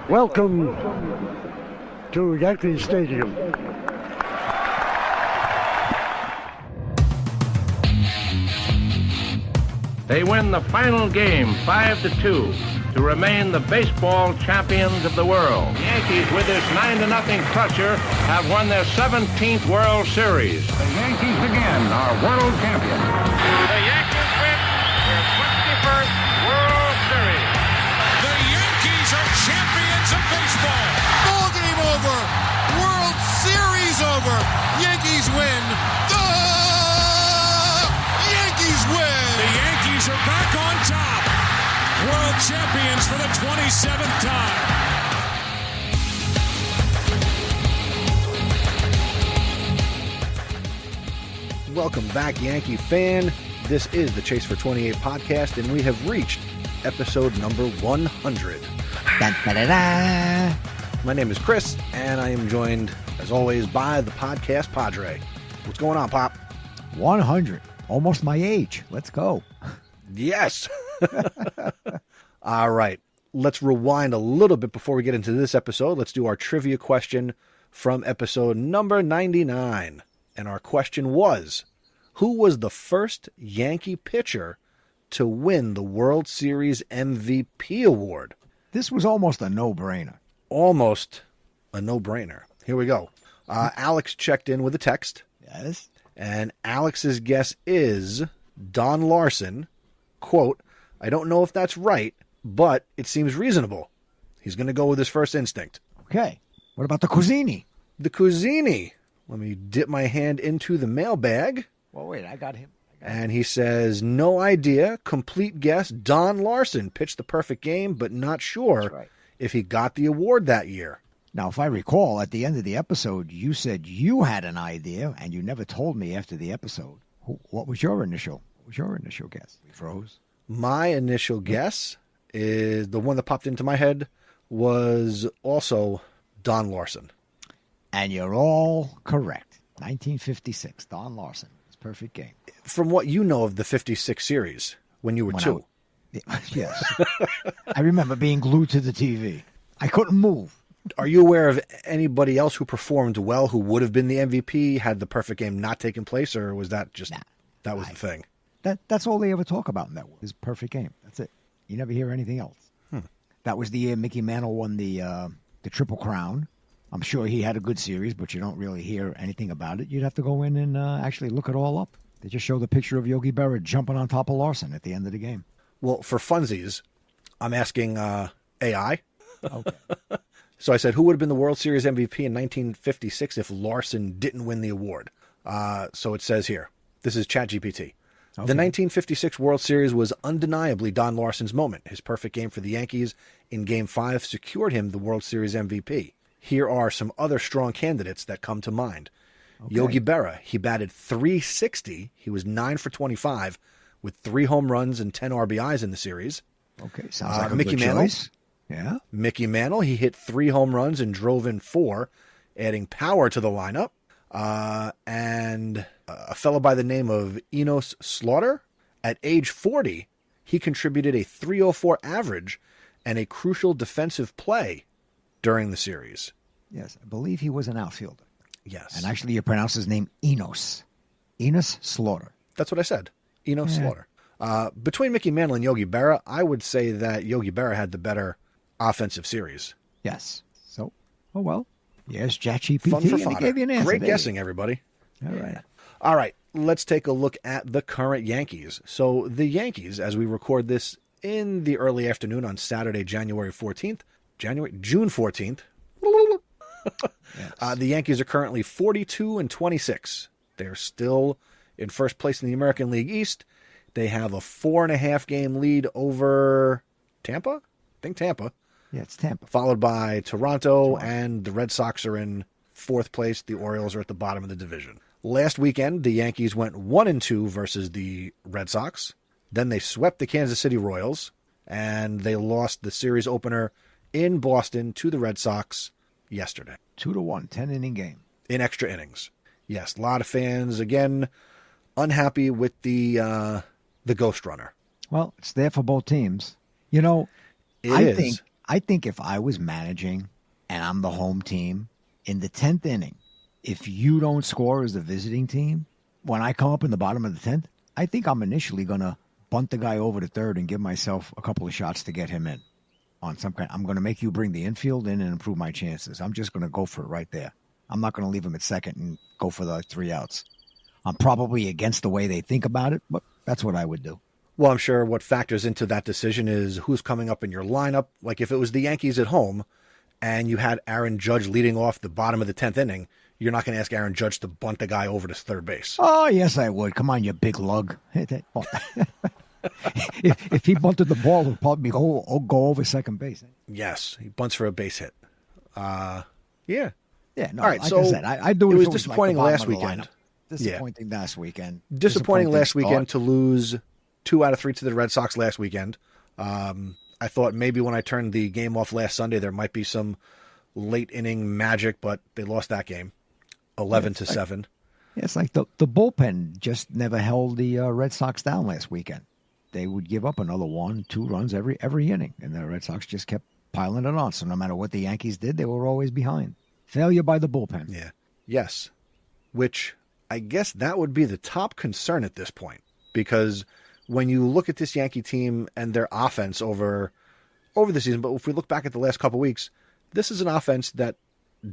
Welcome to Yankee Stadium. They win the final game 5-2 to remain the baseball champions of the world. The Yankees, with this 9-0 crusher, have won their 17th World Series. The Yankees again are world champions. The Yankees win their 21st World Series. The Yankees are champions of baseball. Ball game over. World Series over. Yankees win. The Yankees win. The Yankees are back on top. World champions for the 27th time. Welcome back, Yankee fan. This is the Chase for 28 podcast, and we have reached episode number 100. Da-da-da-da. My name is Chris, and I am joined, as always, by the Podcast Padre. What's going on, Pop? 100. Almost my age. Let's go. Yes. All right. Let's rewind a little bit before we get into this episode. Let's do our trivia question from episode number 99. And our question was, who was the first Yankee pitcher to win the World Series MVP award? This was almost a no-brainer. Almost a no-brainer. Here we go. Alex checked in with a text. Yes. And Alex's guess is Don Larson. Quote, I don't know if that's right, but it seems reasonable. He's going to go with his first instinct. Okay. What about the Cuisini? The Cuisini. Let me dip my hand into the mailbag. Well, wait, I got him. And he says, no idea, complete guess, Don Larson pitched the perfect game, but not sure if he got the award that year. Now, if I recall, at the end of the episode, you said you had an idea, and you never told me after the episode. What was your initial guess? We froze. My initial guess is the one that popped into my head was also Don Larson. And you're all correct. 1956, Don Larson. It's a perfect game. From what you know of the 56 series, when you were two. Yes. I remember being glued to the TV. I couldn't move. Are you aware of anybody else who performed well, who would have been the MVP had the perfect game not taken place, or was that just that was the thing? That's all they ever talk about in that is perfect game. That's it. You never hear anything else. That was the year Mickey Mantle won the Triple Crown. I'm sure he had a good series, but you don't really hear anything about it. You'd have to go in and actually look it all up. They just show the picture of Yogi Berra jumping on top of Larson at the end of the game. Well, for funsies, I'm asking AI. Okay. So I said, who would have been the World Series MVP in 1956 if Larson didn't win the award? So it says here, this is ChatGPT. Okay. The 1956 World Series was undeniably Don Larson's moment. His perfect game for the Yankees in Game 5 secured him the World Series MVP. Here are some other strong candidates that come to mind. Okay. Yogi Berra, he batted .360. He was 9 for 25 with 3 home runs and 10 RBIs in the series. Okay, sounds like a Mickey good Mantle. choice. Yeah. Mickey Mantle, he hit 3 home runs and drove in 4, adding power to the lineup. And a fellow by the name of Enos Slaughter, at age 40, he contributed a .304 average and a crucial defensive play during the series. Yes, I believe he was an outfielder. Yes. And actually you pronounce his name Enos. Enos Slaughter. That's what I said. Enos Slaughter. Between Mickey Mantle and Yogi Berra, I would say that Yogi Berra had the better offensive series. Yes. So, oh well. Yes, ChatGPT. Fun for and fodder. he gave you an answer. Great guessing, everybody. All right. All right. Let's take a look at the current Yankees. So the Yankees, as we record this in the early afternoon on Saturday, June 14th. Yes. The Yankees are currently 42-26. They're still in first place in the American League East. They have a 4.5 game lead over Tampa. I think Tampa. Yeah, it's Tampa. Followed by Toronto, and the Red Sox are in 4th place. The Orioles are at the bottom of the division. Last weekend, the Yankees went 1-2 versus the Red Sox. Then they swept the Kansas City Royals, and they lost the series opener in Boston to the Red Sox yesterday. 2-1, 10-inning game. In extra innings. Yes, a lot of fans, again, unhappy with the Ghost Runner. Well, it's there for both teams. You know, I think I think if I was managing and I'm the home team, in the 10th inning, if you don't score as the visiting team, when I come up in the bottom of the 10th, I think I'm initially going to bunt the guy over to third and give myself a couple of shots to get him in. On some kind, I'm going to make you bring the infield in and improve my chances. I'm just going to go for it right there. I'm not going to leave him at second and go for the 3 outs. I'm probably against the way they think about it, but that's what I would do. Well, I'm sure what factors into that decision is who's coming up in your lineup. Like if it was the Yankees at home and you had Aaron Judge leading off the bottom of the 10th inning, you're not going to ask Aaron Judge to bunt the guy over to third base. Oh, yes, I would. Come on, you big lug. If he bunted the ball, it would probably go over second base. Yes, he bunts for a base hit. Yeah. Yeah, no, all right, like so I said, I do it. It was like disappointing last weekend. Disappointing last weekend. Disappointing last weekend to lose 2 out of 3 to the Red Sox last weekend. I thought maybe when I turned the game off last Sunday, there might be some late inning magic, but they lost that game 11-7. It's like the bullpen just never held the Red Sox down last weekend. They would give up another 1-2 runs every inning, and the Red Sox just kept piling it on. So no matter what the Yankees did, they were always behind. Failure by the bullpen. Yeah. Yes. Which I guess that would be the top concern at this point, because when you look at this Yankee team and their offense over the season, but if we look back at the last couple of weeks, this is an offense that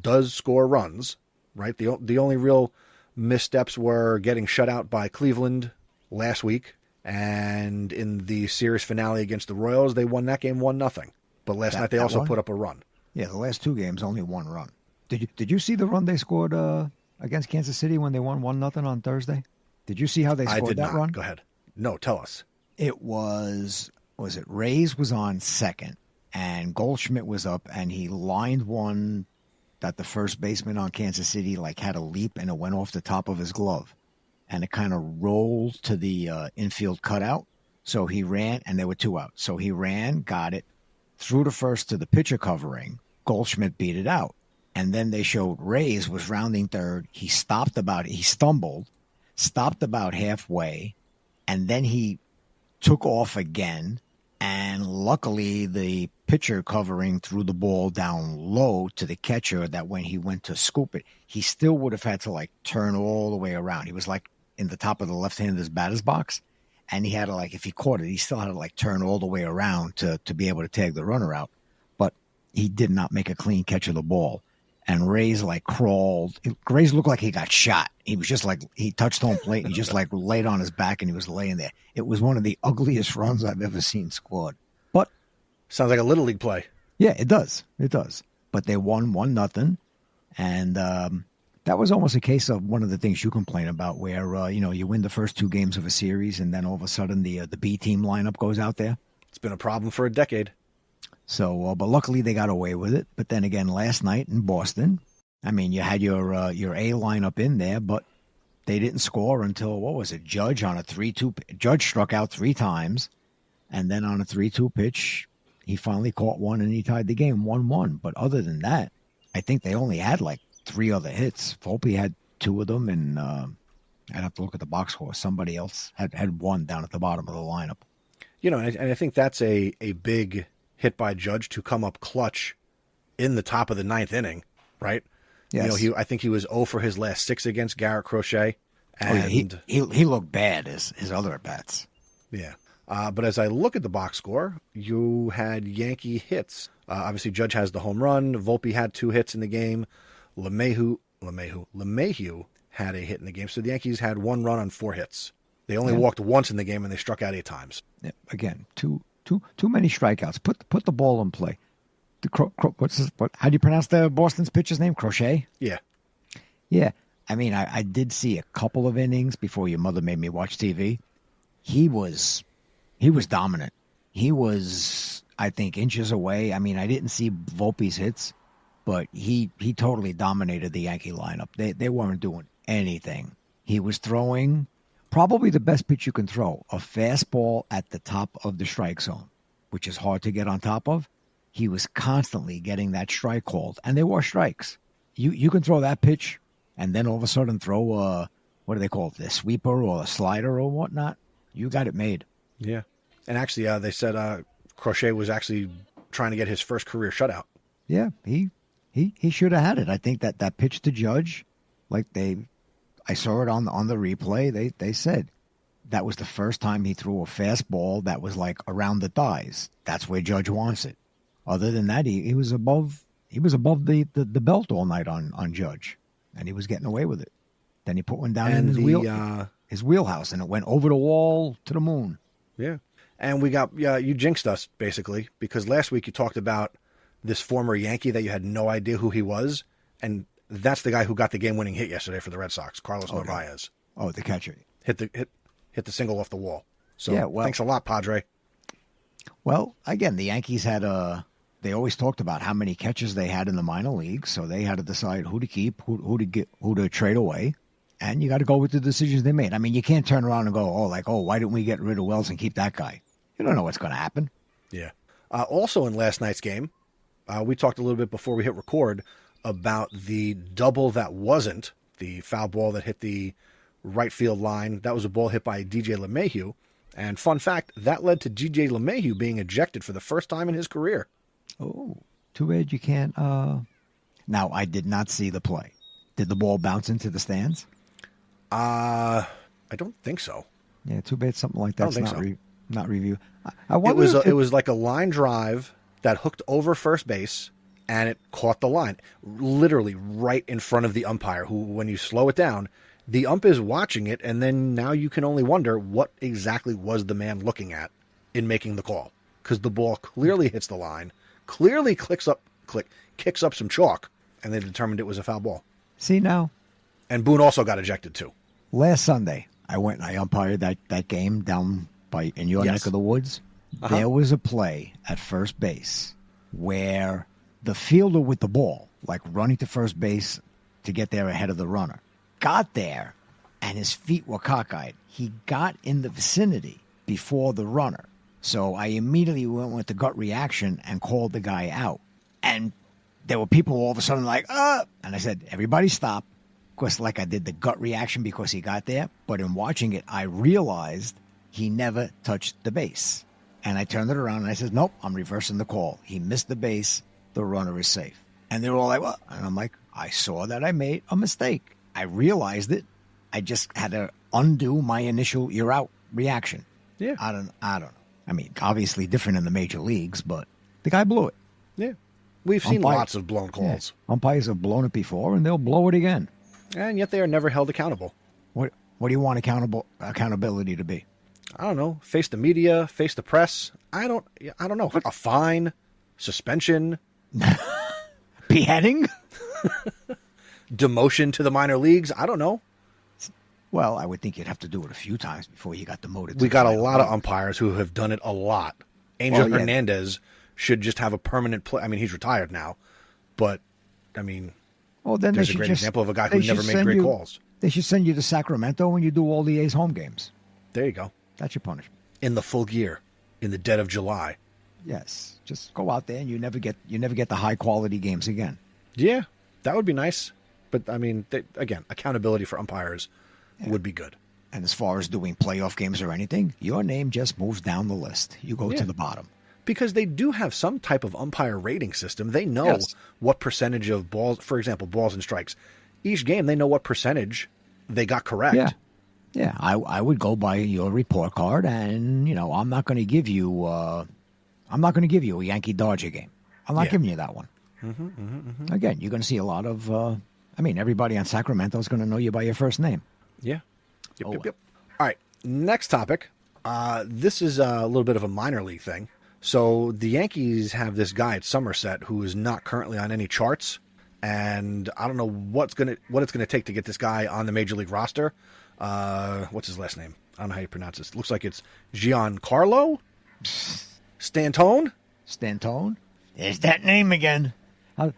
does score runs, right? The only real missteps were getting shut out by Cleveland last week. And in the series finale against the Royals, they won that game 1-0. But last night they also put up a run. Yeah, the last 2 games, only 1 run. Did you see the run they scored against Kansas City when they won 1-0 on Thursday? Did you see how they scored that run? Go ahead. No, tell us. It was it Reyes was on second, and Goldschmidt was up, and he lined one that the first baseman on Kansas City had a leap, and it went off the top of his glove. And it kind of rolled to the infield cutout. So he ran, and there were 2 outs. So he ran, got it, threw to first to the pitcher covering. Goldschmidt beat it out. And then they showed Reyes was rounding third. He stumbled, stopped about halfway, and then he took off again. And luckily, the pitcher covering threw the ball down low to the catcher that when he went to scoop it, he still would have had to turn all the way around. He was in the top of the left-hander's batter's box, and he had to if he caught it, he still had to turn all the way around to be able to tag the runner out. But he did not make a clean catch of the ball. And Reyes crawled. Reyes looked like he got shot. He was just he touched home plate. And he just laid on his back and he was laying there. It was one of the ugliest runs I've ever seen scored. But sounds like a Little League play. Yeah, it does. It does. But they won 1-0, and that was almost a case of one of the things you complain about, where you win the first 2 games of a series, and then all of a sudden the B team lineup goes out there. It's been a problem for a decade. So, but luckily they got away with it. But then again, last night in Boston, I mean, you had your A lineup in there, but they didn't score until Judge on a 3-2. Judge struck out 3 times, and then on a 3-2 pitch, he finally caught one and he tied the game 1-1. But other than that, I think they only had 3 other hits. Volpe had 2 of them, and I'd have to look at the box score. Somebody else had 1 down at the bottom of the lineup. And I think that's a big hit by Judge to come up clutch in the top of the 9th inning, right? Yes. I think he was 0 for his last 6 against Garrett Crochet. And he looked bad as his other at-bats. Yeah. But as I look at the box score, you had Yankee hits. Obviously, Judge has the home run. Volpe had 2 hits in the game. LeMahieu had a hit in the game. So the Yankees had 1 run on 4 hits. They only walked once in the game, and they struck out 8 times. Yeah, again, too many strikeouts. Put the ball in play. How do you pronounce the Boston's pitcher's name? Crochet? Yeah. Yeah. I mean, I did see a couple of innings before your mother made me watch TV. He was dominant. He was, I think, inches away. I mean, I didn't see Volpe's hits, but he totally dominated the Yankee lineup. They weren't doing anything. He was throwing probably the best pitch you can throw, a fastball at the top of the strike zone, which is hard to get on top of. He was constantly getting that strike called, and they were strikes. You can throw that pitch and then all of a sudden throw a, what do they call it, the sweeper or a slider or whatnot. You got it made. Yeah. And actually, they said Crochet was actually trying to get his first career shutout. Yeah, he should have had it. I think that pitch to Judge, I saw it on the replay. They said that was the first time he threw a fastball that was like around the thighs. That's where Judge wants it. Other than that, he was above the belt all night on Judge, and he was getting away with it. Then he put one down in his wheelhouse, and it went over the wall to the moon. Yeah. And we got, you jinxed us, basically, because last week you talked about this former Yankee that you had no idea who he was, and that's the guy who got the game-winning hit yesterday for the Red Sox, Carlos Narvaez. Oh, the catcher. Hit the single off the wall. So yeah, well, thanks a lot, Padre. Well, again, the Yankees had they always talked about how many catches they had in the minor leagues, so they had to decide who to keep, who to trade away. And you got to go with the decisions they made. I mean, you can't turn around and go, why didn't we get rid of Wells and keep that guy? You don't know what's going to happen. Yeah. Also in last night's game, we talked a little bit before we hit record about the double that wasn't the foul ball that hit the right field line. That was a ball hit by DJ LeMahieu. And fun fact, that led to DJ LeMahieu being ejected for the first time in his career. Oh, too bad you can't. Now, I did not see the play. Did the ball bounce into the stands? I don't think so. Yeah, too bad something like that's not review. I It wonder it was like a line drive that hooked over first base, and it caught the line, literally right in front of the umpire, who, when you slow it down, the ump is watching it, and then now you can only wonder what exactly was the man looking at in making the call, because the ball clearly hits the line, clearly kicks up some chalk, and they determined it was a foul ball. See now? And Boone also got ejected, too. Last Sunday, I went and I umpired that game down in your neck of the woods. Uh-huh. There was a play at first base where the fielder with the ball, like running to first base to get there ahead of the runner, got there and his feet were cockeyed. He got in the vicinity before the runner. So I immediately went with the gut reaction and called the guy out. And there were people all of a sudden like, and I said, everybody stop. Of course, like I did the gut reaction because he got there. But in watching it, I realized he never touched the base. And I turned it around and I said, nope, I'm reversing the call. He missed the base. The runner is safe. And they were all like, what? And I'm like, I saw that I made a mistake. I realized it. I just had to undo my initial "you're out" reaction. Yeah. I don't know. I mean, obviously different in the major leagues, but the guy blew it. Yeah. We've seen lots of blown calls. Yeah. Umpires have blown it before, and they'll blow it again. And yet they are never held accountable. What do you want accountability to be? I don't know. Face the media, face the press. I don't know. A fine, suspension, beheading, demotion to the minor leagues. I don't know. Well, I would think you'd have to do it a few times before you got demoted. We got a lot of umpires who have done it a lot. Angel Hernandez should just have a permanent play. I mean, he's retired now, but I mean, then there's a great example of a guy who never made great calls. They should send you to Sacramento when you do all the A's home games. There you go. That's your punishment. In the full gear, in the dead of July. Yes, just go out there and you never get the high quality games again. Yeah, that would be nice. But I mean, again, accountability for umpires would be good. And as far as doing playoff games or anything, your name just moves down the list. You go to the bottom. Because they do have some type of umpire rating system. They know what percentage of balls, for example, balls and strikes. Each game, they know what percentage they got correct. Yeah, I would go by your report card, and I'm not going to give you a Yankee Dodger game. I'm not giving you that one. Again, you're going to see a lot of. Everybody on Sacramento is going to know you by your first name. Yeah. Yep. All right. Next topic. This is a little bit of a minor league thing. So the Yankees have this guy at Somerset who is not currently on any charts, and I don't know what it's gonna take to get this guy on the major league roster. What's his last name? I don't know how you pronounce this. Looks like it's Giancarlo Stantone. Stantone? There's that name again.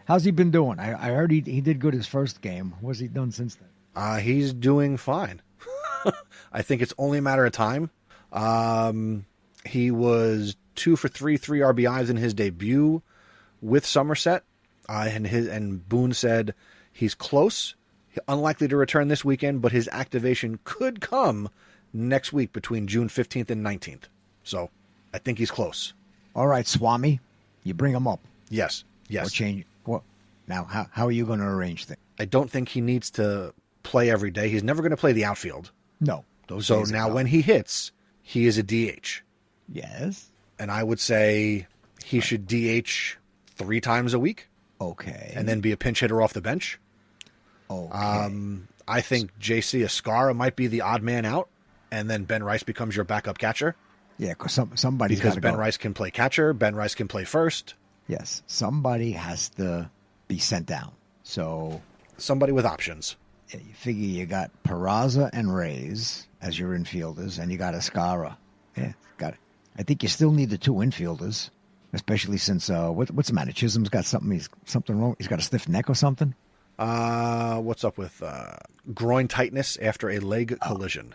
How's he been doing? I heard he did good his first game. What's he done since then? He's doing fine. I think it's only a matter of time. He was 2 for 3 RBIs in his debut with Somerset. And Boone said he's close, unlikely to return this weekend, but his activation could come next week between June 15th and 19th. So I think he's close. All right, Swami. You bring him up. Yes. Or change. What? Now, how are you going to arrange things? I don't think he needs to play every day. He's never going to play the outfield. No. So now when he hits, he is a DH. Yes. And I would say he should DH 3 times a week. Okay. And then be a pinch hitter off the bench. Okay. I think JC Escara might be the odd man out, and then Ben Rice becomes your backup catcher. Yeah, because somebody's because got to Ben go. Rice can play catcher, Ben Rice can play first. Yes, somebody has to be sent down. So somebody with options. You figure you got Peraza and Reyes as your infielders, and you got Escara. Yeah, got it. I think you still need the 2 infielders, especially since what's the matter? Chisholm's got something wrong. He's got a stiff neck or something. What's up with groin tightness after a leg collision?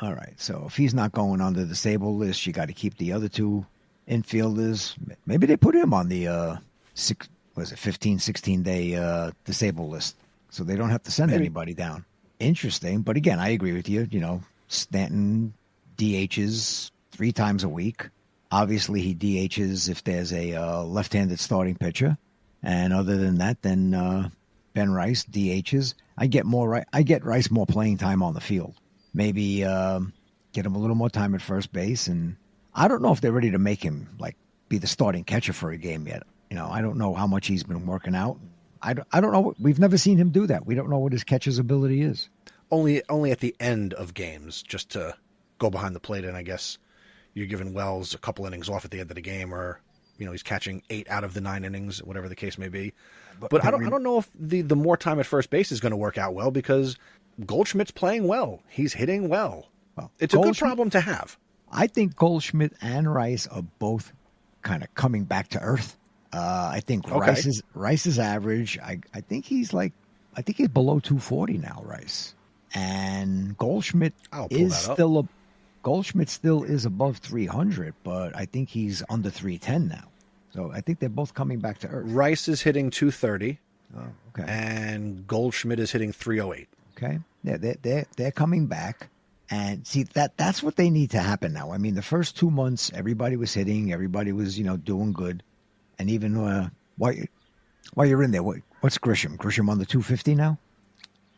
All right, so if he's not going on the disabled list, you got to keep the other 2 infielders. Maybe they put him on the 15, 16-day disabled list, so they don't have to send anybody down. Interesting, but again, I agree with you. You know, Stanton DHs 3 times a week. Obviously, he DHs if there's a left-handed starting pitcher, and other than that, then Ben Rice DHs. I get Rice more playing time on the field. Maybe get him a little more time at first base, and I don't know if they're ready to make him be the starting catcher for a game yet. You know, I don't know how much he's been working out. I don't know. We've never seen him do that. We don't know what his catcher's ability is. Only at the end of games, just to go behind the plate, and I guess you're giving Wells a couple innings off at the end of the game, or he's catching 8 out of the 9 innings, whatever the case may be. But I don't know if the more time at first base is going to work out well, because Goldschmidt's playing well. He's hitting well. It's a good problem to have. I think Goldschmidt and Rice are both kind of coming back to earth. I think Rice's average. I think he's below 240 now, Rice. And Goldschmidt Goldschmidt still is above 300, but I think he's under 310 now. So I think they're both coming back to earth. Rice is hitting 230. Oh, okay. And Goldschmidt is hitting 308. Okay. Yeah, they're coming back. And see, that's what they need to happen now. I mean, the first 2 months, everybody was hitting, everybody was, doing good. And even while you're in there, what's Grisham? Grisham on the 250 now?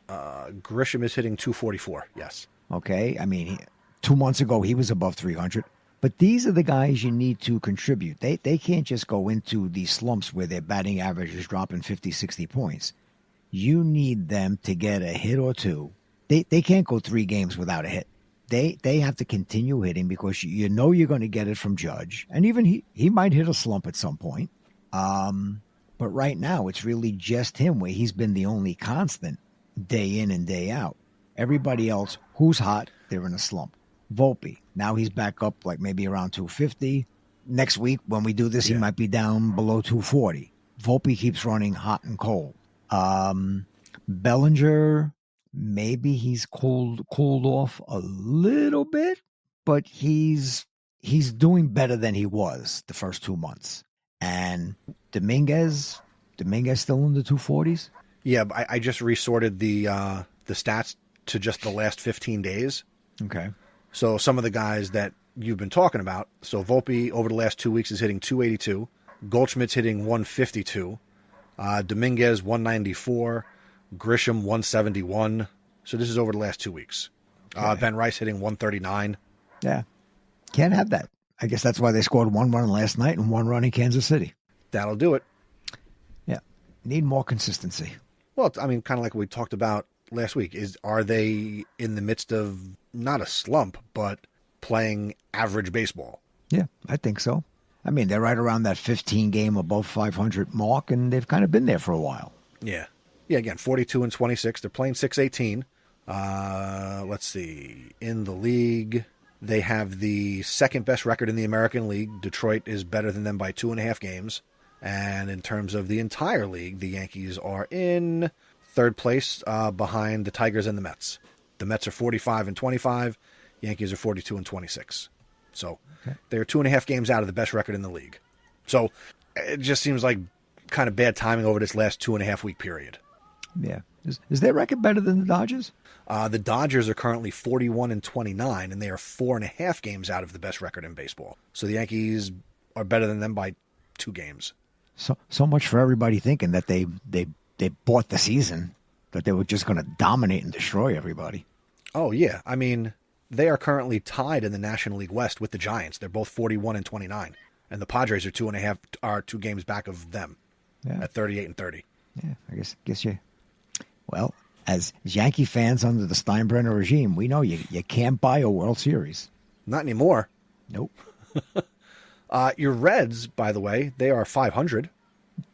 Grisham is hitting 244, yes. Okay. I mean, 2 months ago, he was above 300. But these are the guys you need to contribute. They can't just go into these slumps where their batting average is dropping 50, 60 points. You need them to get a hit or 2. They can't go 3 games without a hit. They have to continue hitting because you're going to get it from Judge. And even he might hit a slump at some point. But right now, it's really just him where he's been the only constant day in and day out. Everybody else who's hot, they're in a slump. Volpe, now he's back up maybe around 250. Next week, when we do this, he might be down below 240. Volpe keeps running hot and cold. Bellinger, maybe he's cooled off a little bit, but he's doing better than he was the first 2 months. And Dominguez still in the 240s? Yeah, I just resorted the stats to just the last 15 days. Okay. So some of the guys that you've been talking about, so Volpe over the last 2 weeks is hitting 282. Goldschmidt's hitting 152. Dominguez 194. Grisham 171. So this is over the last 2 weeks. Okay. Ben Rice hitting 139. Yeah. Can't have that. I guess that's why they scored 1 run last night and 1 run in Kansas City. That'll do it. Yeah. Need more consistency. Well, I mean, kind of like we talked about last week, are they in the midst of not a slump, but playing average baseball? Yeah, I think so. I mean, they're right around that 15 game above 500 mark, and they've kind of been there for a while. Yeah. Yeah, again, 42 and 26. They're playing 618. Let's see. In the league, they have the second best record in the American League. Detroit is better than them by 2.5 games. And in terms of the entire league, the Yankees are in third place behind the Tigers and the Mets. The Mets are 45 and 25. Yankees are 42 and 26. So they're 2.5 games out of the best record in the league. So it just seems like kind of bad timing over this last 2.5 week period. Yeah. Is their record better than the Dodgers? The Dodgers are currently 41 and 29, and they are 4.5 games out of the best record in baseball. So the Yankees are better than them by 2 games. So much for everybody thinking that they bought the season, that they were just going to dominate and destroy everybody. Oh, yeah. I mean, they are currently tied in the National League West with the Giants. They're both 41 and 29. And the Padres are 2 games back of them at 38 and 30. Yeah, I guess you. Well, as Yankee fans under the Steinbrenner regime, we know you can't buy a World Series. Not anymore. Nope. Your Reds, by the way, they are 500.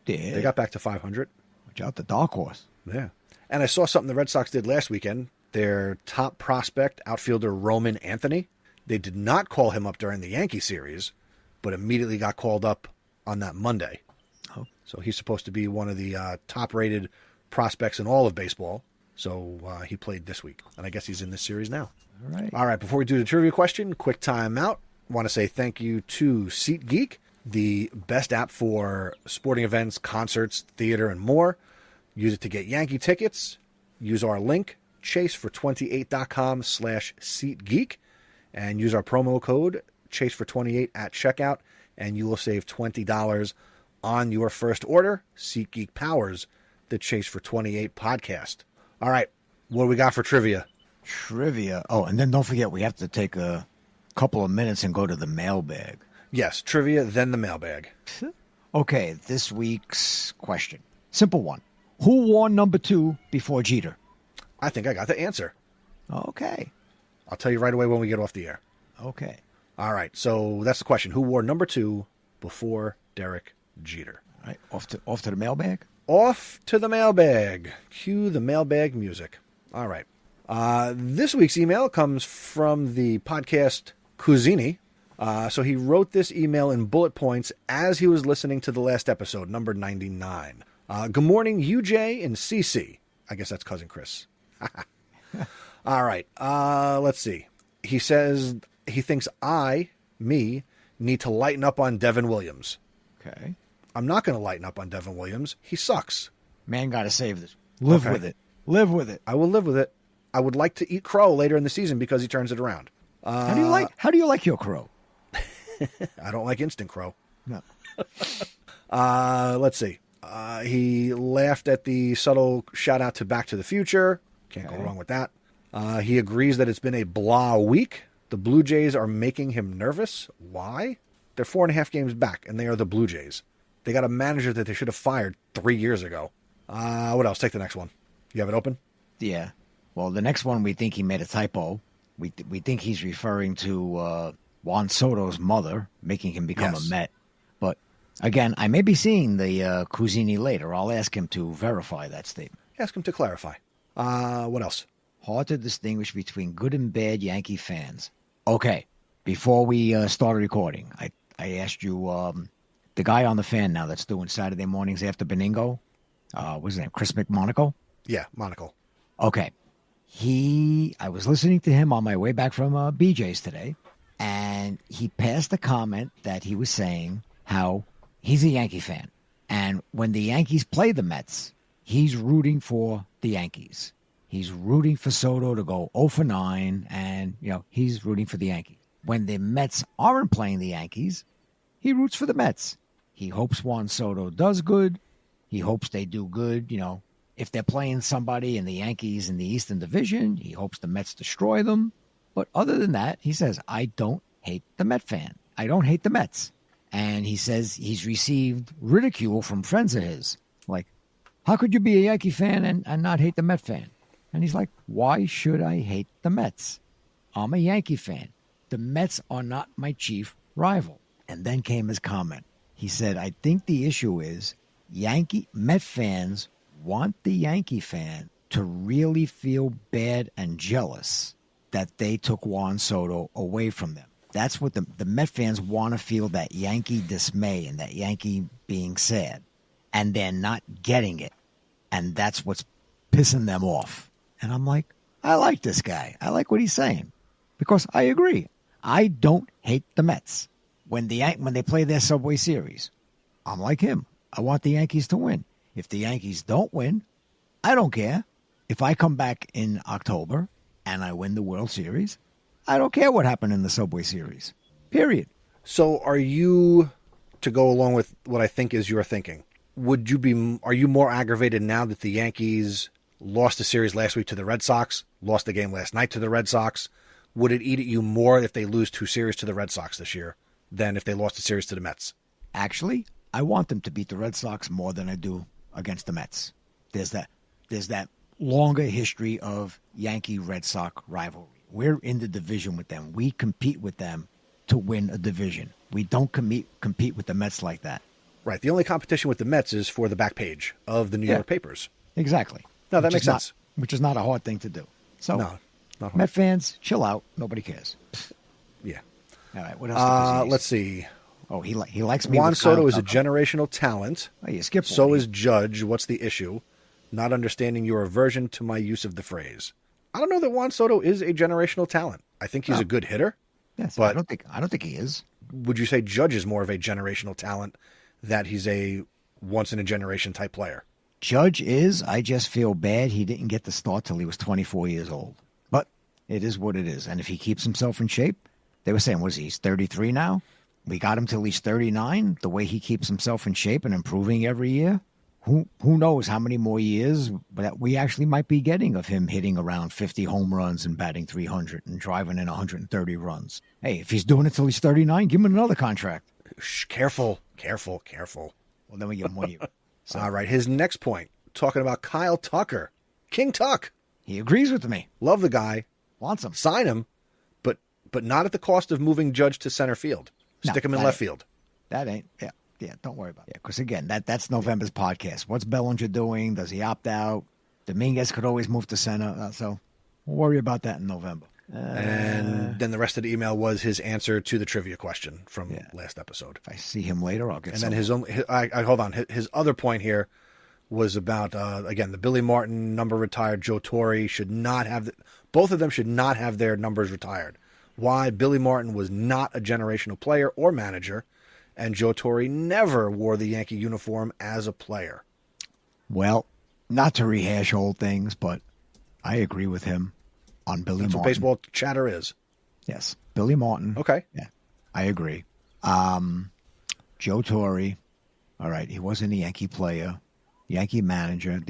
Yeah. They got back to 500. Watch out, the dark horse. Yeah. And I saw something the Red Sox did last weekend. Their top prospect, outfielder Roman Anthony, they did not call him up during the Yankee series, but immediately got called up on that Monday. Oh. So he's supposed to be one of the top-rated prospects in all of baseball. So he played this week, and I guess he's in this series now. All right, before we do the trivia question, quick time out. I want to say thank you to SeatGeek, the best app for sporting events, concerts, theater, and more. Use it to get Yankee tickets. Use our link, chasefor28.com/SeatGeek, and use our promo code chasefor28 at checkout, and you will save $20 on your first order. SeatGeek powers the Chase for 28 podcast. All right, what do we got for trivia? Trivia. Oh, and then don't forget, we have to take a couple of minutes and go to the mailbag. Yes, trivia, then the mailbag. Okay, this week's question. Simple one. Who wore number 2 before Jeter? I think I got the answer. Okay. I'll tell you right away when we get off the air. Okay. All right, so that's the question. Who wore number 2 before Derek Jeter? All right, off to the mailbag? Off to the mailbag. Cue the mailbag music. All right. This week's email comes from the podcast Cuisini. So he wrote this email in bullet points as he was listening to the last episode, number 99. Good morning, UJ and CC. I guess that's Cousin Chris. All right. Let's see. He says he thinks me, need to lighten up on Devin Williams. Okay. I'm not going to lighten up on Devin Williams. He sucks. Man, got to save this. Live with it. Live with it. I will live with it. I would like to eat crow later in the season because he turns it around. How do you like your crow? I don't like instant crow. No. Let's see. He laughed at the subtle shout out to Back to the Future. Can't go wrong with that. He agrees that it's been a blah week. The Blue Jays are making him nervous. Why? They're 4.5 games back, and they are the Blue Jays. They got a manager that they should have fired 3 years ago. What else? Take the next one. You have it open? Yeah. Well, the next one, we think he made a typo. We think he's referring to Juan Soto's mother, making him become a Met. But, again, I may be seeing the Cuisini later. I'll ask him to verify that statement. Ask him to clarify. What else? Hard to distinguish between good and bad Yankee fans. Okay. Before we started recording, I asked you... the guy on the fan now that's doing Saturday mornings after Beningo, what's his name, Chris McMonagle? Yeah, Monaco. Okay. I was listening to him on my way back from BJ's today, and he passed a comment that he was saying how he's a Yankee fan. And when the Yankees play the Mets, he's rooting for the Yankees. He's rooting for Soto to go 0 for 9, and, he's rooting for the Yankees. When the Mets aren't playing the Yankees, he roots for the Mets. He hopes Juan Soto does good. He hopes they do good. If they're playing somebody in the Yankees in the Eastern Division, he hopes the Mets destroy them. But other than that, he says, I don't hate the Met fan. I don't hate the Mets. And he says he's received ridicule from friends of his. Like, how could you be a Yankee fan and not hate the Met fan? And he's like, why should I hate the Mets? I'm a Yankee fan. The Mets are not my chief rival. And then came his comment. He said, I think the issue is Met fans want the Yankee fan to really feel bad and jealous that they took Juan Soto away from them. That's what the Met fans want to feel, that Yankee dismay and that Yankee being sad. And they're not getting it. And that's what's pissing them off. And I'm like, I like this guy. I like what he's saying. Because I agree. I don't hate the Mets. When they play their Subway Series, I'm like him. I want the Yankees to win. If the Yankees don't win, I don't care. If I come back in October and I win the World Series, I don't care what happened in the Subway Series. Period. So are you to go along with what I think is your thinking, are you more aggravated now that the Yankees lost the series last week to the Red Sox, lost the game last night to the Red Sox? Would it eat at you more if they lose 2 series to the Red Sox this year than if they lost a series to the Mets? Actually, I want them to beat the Red Sox more than I do against the Mets. There's that longer history of Yankee-Red Sox rivalry. We're in the division with them. We compete with them to win a division. We don't compete with the Mets like that. Right. The only competition with the Mets is for the back page of the New York papers. Exactly. No, that makes sense. Which is not a hard thing to do. So, no, not hard. Met fans, chill out. Nobody cares. Yeah. All right. What else? Let's see. Oh, he likes me. Juan Soto is a generational talent. Oh, you skipped one. So is Judge. What's the issue? Not understanding your aversion to my use of the phrase. I don't know that Juan Soto is a generational talent. I think he's a good hitter. Yes, but I don't think he is. Would you say Judge is more of a generational talent, that he's a once in a generation type player? Judge is. I just feel bad he didn't get the start till he was 24 years old. But it is what it is. And if he keeps himself in shape, they were saying, he's 33 now? We got him till he's 39. The way he keeps himself in shape and improving every year, who knows how many more years that we actually might be getting of him hitting around 50 home runs and batting 300 and driving in 130 runs. Hey, if he's doing it till he's 39, give him another contract. Shh, careful. Well, then we give him 1 year. So, all right, his next point, talking about Kyle Tucker. King Tuck. He agrees with me. Love the guy. Wants him. Sign him, but not at the cost of moving Judge to center field. Stick him in left field. That ain't, yeah, don't worry about it. Yeah, because again, that's November's podcast. What's Bellinger doing? Does he opt out? Dominguez could always move to center. So we'll worry about that in November. And then the rest of the email was his answer to the trivia question from last episode. If I see him later, I'll get. And then hold on. His other point here was about again the Billy Martin number retired. Joe Torre should not have. Both of them should not have their numbers retired. Why? Billy Martin was not a generational player or manager, and Joe Torre never wore the Yankee uniform as a player. Well, not to rehash old things, but I agree with him on Billy Martin. That's what baseball chatter is. Yes, Billy Martin. Okay. Yeah, I agree. Joe Torre, all right, he wasn't a Yankee player, Yankee manager.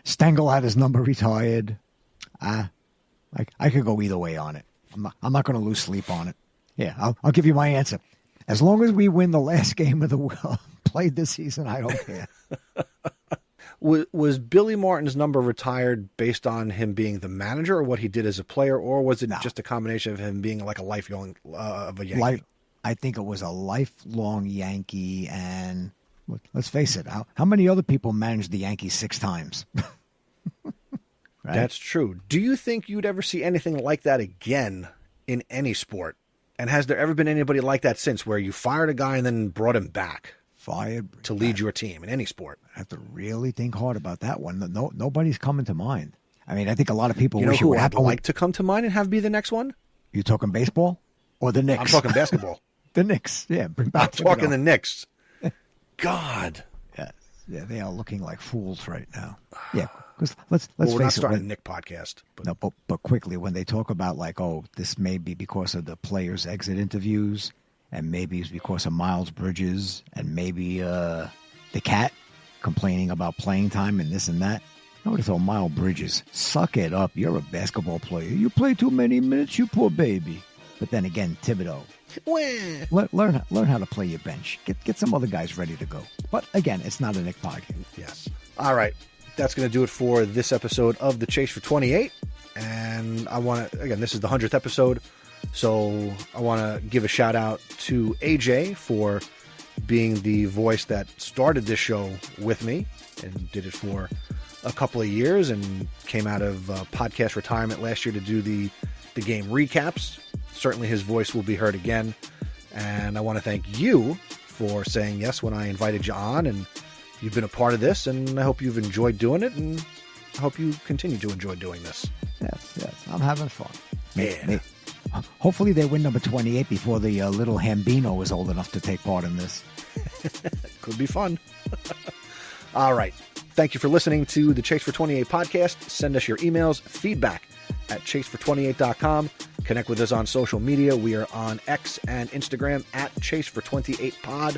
Stengel had his number retired. I could go either way on it. I'm not going to lose sleep on it. Yeah, I'll give you my answer. As long as we win the last game of the played this season, I don't care. Was Billy Martin's number retired based on him being the manager or what he did as a player, or was it just a combination of him being like a lifelong of a Yankee? I think it was a lifelong Yankee, and let's face it, how many other people managed the Yankees 6 times? Right? That's true. Do you think you'd ever see anything like that again in any sport? And has there ever been anybody like that since, where you fired a guy and then brought him back to lead your team in any sport? I have to really think hard about that one. Nobody's coming to mind. I mean, I think a lot of people wish it would I'd happen. Like to come to mind and have be the next one? You talking baseball or the Knicks? I'm talking basketball. The Knicks, yeah. Bring back I'm talking the Knicks. God. Yeah, they are looking like fools right now. Yeah, because let's we're face not starting it. a Knick podcast. But. No, but quickly, when they talk about this may be because of the players' exit interviews, and maybe it's because of Miles Bridges, and maybe the cat complaining about playing time and this and that. Notice Miles Bridges, suck it up. You're a basketball player. You play too many minutes, you poor baby. But then again, Thibodeau. Learn how to play your bench. Get some other guys ready to go. But again, it's not a Knick podcast. Yes. All right. That's going to do it for this episode of The Chase for 28. And I want to, again, this is the 100th episode. So I want to give a shout out to AJ for being the voice that started this show with me and did it for a couple of years and came out of podcast retirement last year to do the game recaps. Certainly his voice will be heard again. And I want to thank you for saying yes when I invited you on, and you've been a part of this, and I hope you've enjoyed doing it, and I hope you continue to enjoy doing this. Yes, I'm having fun. Yeah. Hopefully they win number 28 before the little Hambino is old enough to take part in this. Could be fun. All right. Thank you for listening to the Chase for 28 podcast. Send us your emails, feedback at chasefor28.com. Connect with us on social media. We are on X and Instagram at chasefor28pod.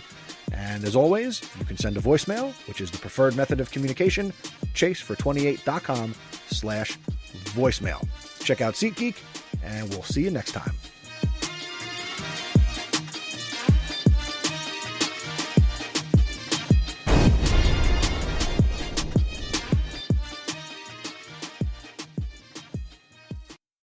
And as always, you can send a voicemail, which is the preferred method of communication, chasefor28.com/voicemail. Check out SeatGeek, and we'll see you next time.